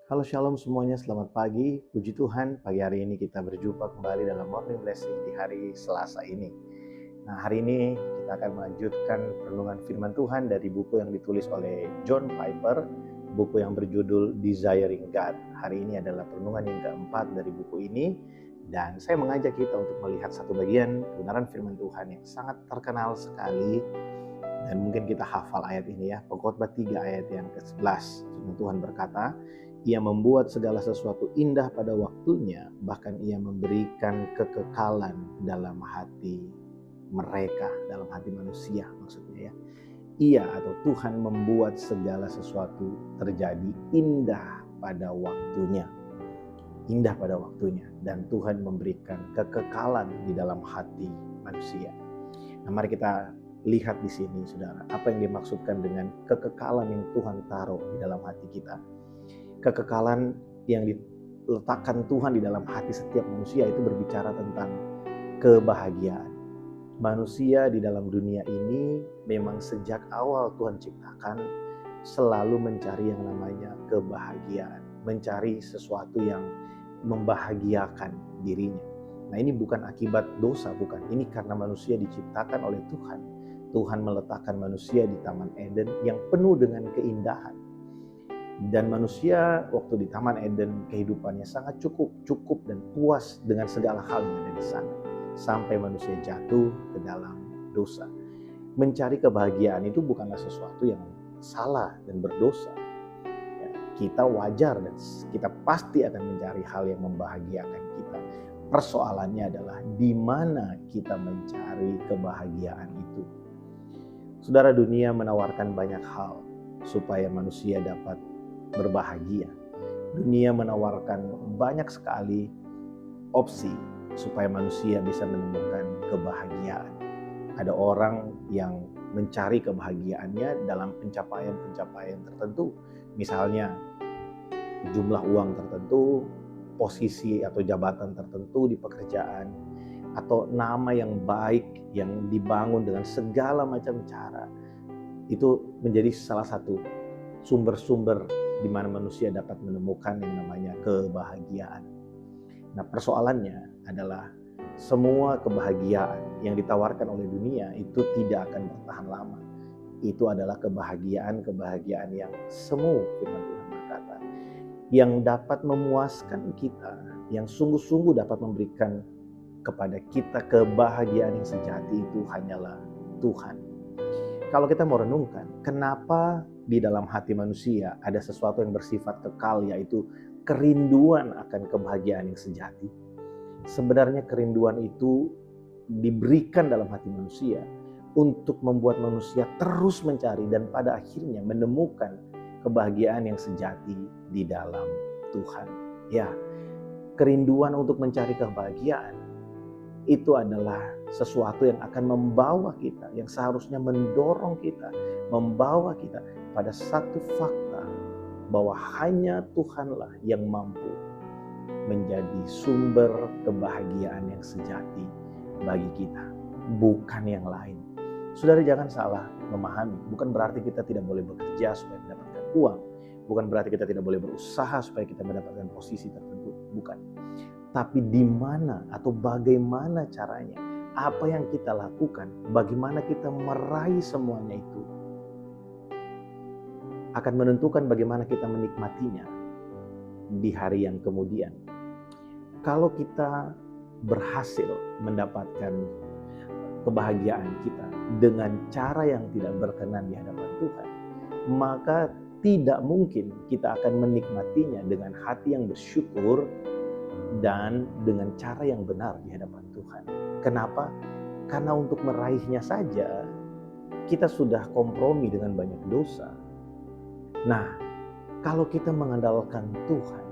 Halo Shalom semuanya, selamat pagi. Puji Tuhan, pagi hari ini kita berjumpa kembali dalam Morning Blessing di hari Selasa ini. Nah, hari ini kita akan melanjutkan renungan firman Tuhan dari buku yang ditulis oleh John Piper, buku yang berjudul Desiring God. Hari ini adalah renungan yang keempat dari buku ini, dan saya mengajak kita untuk melihat satu bagian kebenaran firman Tuhan yang sangat terkenal sekali, dan mungkin kita hafal ayat ini ya. Pengkhotbah 3 ayat yang ke-11. Firman Tuhan berkata, Ia membuat segala sesuatu indah pada waktunya, bahkan Ia memberikan kekekalan dalam hati mereka, dalam hati manusia maksudnya ya. Ia atau Tuhan membuat segala sesuatu terjadi indah pada waktunya. Indah pada waktunya. Dan Tuhan memberikan kekekalan di dalam hati manusia. Nah, mari kita lihat di sini, saudara, apa yang dimaksudkan dengan kekekalan yang Tuhan taruh di dalam hati kita. Kekekalan yang diletakkan Tuhan di dalam hati setiap manusia itu berbicara tentang kebahagiaan. Manusia di dalam dunia ini memang sejak awal Tuhan ciptakan selalu mencari yang namanya kebahagiaan, mencari sesuatu yang membahagiakan dirinya. Nah, ini bukan akibat dosa, bukan. Ini karena manusia diciptakan oleh Tuhan. Tuhan meletakkan manusia di Taman Eden yang penuh dengan keindahan. Dan manusia waktu di Taman Eden kehidupannya sangat cukup dan puas dengan segala hal yang ada di sana. Sampai manusia jatuh ke dalam dosa. Mencari kebahagiaan itu bukanlah sesuatu yang salah dan berdosa. Ya, kita wajar dan kita pasti akan mencari hal yang membahagiakan kita. Persoalannya adalah di mana kita mencari kebahagiaan itu. Saudara, dunia menawarkan banyak hal supaya manusia dapat berbahagia. Dunia menawarkan banyak sekali opsi supaya manusia bisa menemukan kebahagiaan. Ada orang yang mencari kebahagiaannya dalam pencapaian-pencapaian tertentu. Misalnya jumlah uang tertentu, posisi atau jabatan tertentu di pekerjaan, atau nama yang baik yang dibangun dengan segala macam cara. Itu menjadi salah satu sumber-sumber di mana manusia dapat menemukan yang namanya kebahagiaan. Nah, persoalannya adalah semua kebahagiaan yang ditawarkan oleh dunia itu tidak akan bertahan lama. Itu adalah kebahagiaan yang semu, firman Tuhan berkata, yang dapat memuaskan kita, yang sungguh-sungguh dapat memberikan kepada kita kebahagiaan yang sejati itu hanyalah Tuhan. Kalau kita mau renungkan, kenapa di dalam hati manusia ada sesuatu yang bersifat kekal, yaitu kerinduan akan kebahagiaan yang sejati. Sebenarnya kerinduan itu diberikan dalam hati manusia untuk membuat manusia terus mencari dan pada akhirnya menemukan kebahagiaan yang sejati di dalam Tuhan. Ya, kerinduan untuk mencari kebahagiaan itu adalah sesuatu yang akan membawa kita, yang seharusnya mendorong kita, membawa kita pada satu fakta bahwa hanya Tuhanlah yang mampu menjadi sumber kebahagiaan yang sejati bagi kita, bukan yang lain. Saudara, jangan salah memahami, bukan berarti kita tidak boleh bekerja supaya mendapatkan uang, bukan berarti kita tidak boleh berusaha supaya kita mendapatkan posisi tertentu, bukan. Tapi di mana atau bagaimana caranya, apa yang kita lakukan, bagaimana kita meraih semuanya itu akan menentukan bagaimana kita menikmatinya di hari yang kemudian. Kalau kita berhasil mendapatkan kebahagiaan kita dengan cara yang tidak berkenan di hadapan Tuhan, maka tidak mungkin kita akan menikmatinya dengan hati yang bersyukur dan dengan cara yang benar di hadapan Tuhan. Kenapa? Karena untuk meraihnya saja kita sudah kompromi dengan banyak dosa. Nah, kalau kita mengandalkan Tuhan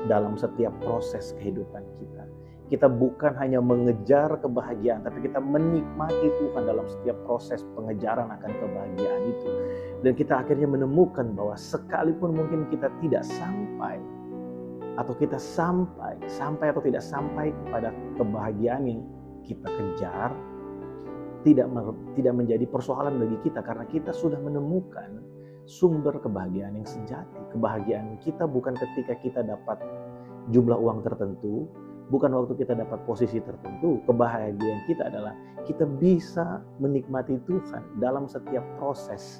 dalam setiap proses kehidupan kita, kita bukan hanya mengejar kebahagiaan, tapi kita menikmati Tuhan dalam setiap proses pengejaran akan kebahagiaan itu. Dan kita akhirnya menemukan bahwa sekalipun mungkin kita tidak sampai, atau kita sampai atau tidak sampai kepada kebahagiaan yang kita kejar, tidak menjadi persoalan bagi kita karena kita sudah menemukan sumber kebahagiaan yang sejati. kebahagiaan kita bukan ketika kita dapat jumlah uang tertentu, bukan waktu kita dapat posisi tertentu. Kebahagiaan kita adalah kita bisa menikmati Tuhan dalam setiap proses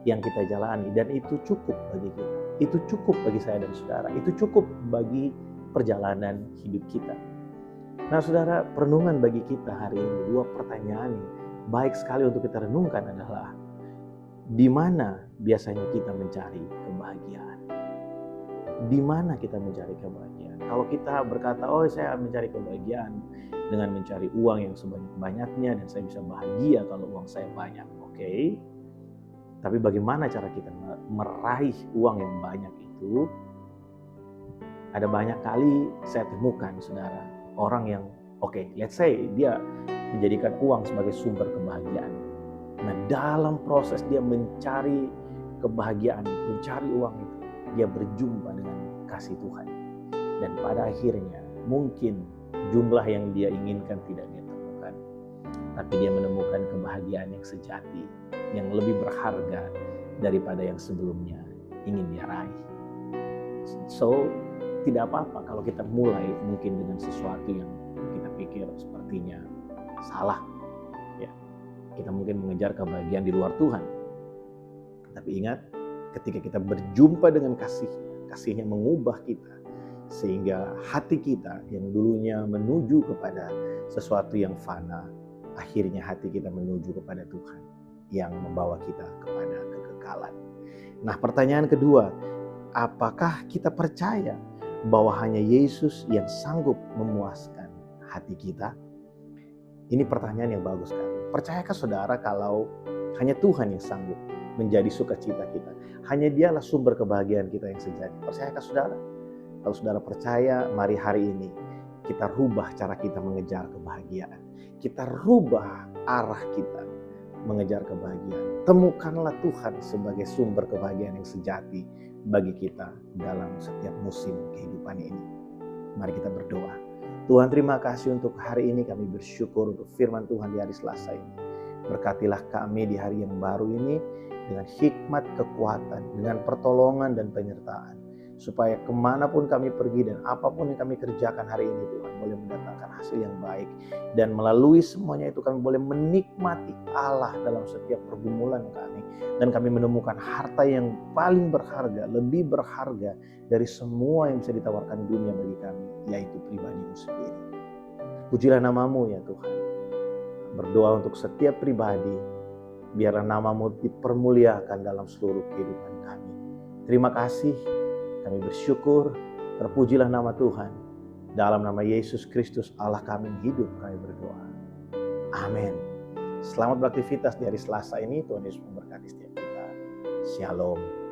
yang kita jalani, dan itu cukup bagi kita. Itu cukup bagi saya dan saudara. Itu cukup bagi perjalanan hidup kita. Nah saudara, perenungan bagi kita hari ini, dua pertanyaan yang baik sekali untuk kita renungkan adalah, di mana biasanya kita mencari kebahagiaan? Di mana kita mencari kebahagiaan? Kalau kita berkata, oh saya mencari kebahagiaan dengan mencari uang yang sebanyak-banyaknya dan saya bisa bahagia kalau uang saya banyak. Oke. Tapi bagaimana cara kita meraih uang yang banyak itu? Ada banyak kali saya temukan saudara, orang yang let's say dia menjadikan uang sebagai sumber kebahagiaan. Nah dalam proses dia mencari kebahagiaan, mencari uang itu, dia berjumpa dengan kasih Tuhan. Dan pada akhirnya mungkin jumlah yang dia inginkan tidak dia temukan. Tapi dia menemukan kebahagiaan yang sejati, yang lebih berharga daripada yang sebelumnya ingin dia raih. So, tidak apa-apa kalau kita mulai mungkin dengan sesuatu yang kita pikir sepertinya salah. Ya, kita mungkin mengejar kebahagiaan di luar Tuhan. Tapi ingat, ketika kita berjumpa dengan kasihnya mengubah kita, sehingga hati kita yang dulunya menuju kepada sesuatu yang fana, akhirnya hati kita menuju kepada Tuhan yang membawa kita kepada kekekalan. Nah pertanyaan kedua, apakah kita percaya bahwa hanya Yesus yang sanggup memuaskan hati kita? Ini pertanyaan yang bagus sekali. Percayakah saudara kalau hanya Tuhan yang sanggup menjadi sukacita kita? Hanya Dialah sumber kebahagiaan kita yang sejati. Percayakah saudara? Kalau saudara percaya, mari hari ini kita rubah cara kita mengejar kebahagiaan. Kita rubah arah kita mengejar kebahagiaan. Temukanlah Tuhan sebagai sumber kebahagiaan yang sejati bagi kita dalam setiap musim kehidupan ini. Mari kita berdoa. Tuhan, terima kasih untuk hari ini. Kami bersyukur untuk firman Tuhan di hari Selasa ini. Berkatilah kami di hari yang baru ini dengan hikmat, kekuatan, dengan pertolongan dan penyertaan. Supaya kemanapun kami pergi dan apapun yang kami kerjakan hari ini, Tuhan boleh mendatangkan hasil yang baik. Dan melalui semuanya itu kami boleh menikmati Allah dalam setiap pergumulan kami. Dan kami menemukan harta yang paling berharga, lebih berharga dari semua yang bisa ditawarkan dunia bagi kami, yaitu pribadimu sendiri. Pujilah namamu ya Tuhan. Berdoa untuk setiap pribadi, biarlah namamu dipermuliakan dalam seluruh kehidupan kami. Terima kasih. Kami bersyukur, terpujilah nama Tuhan. Dalam nama Yesus Kristus Allah kami hidup, kami berdoa. Amin. Selamat beraktivitas di hari Selasa ini. Tuhan Yesus memberkati setiap kita. Shalom.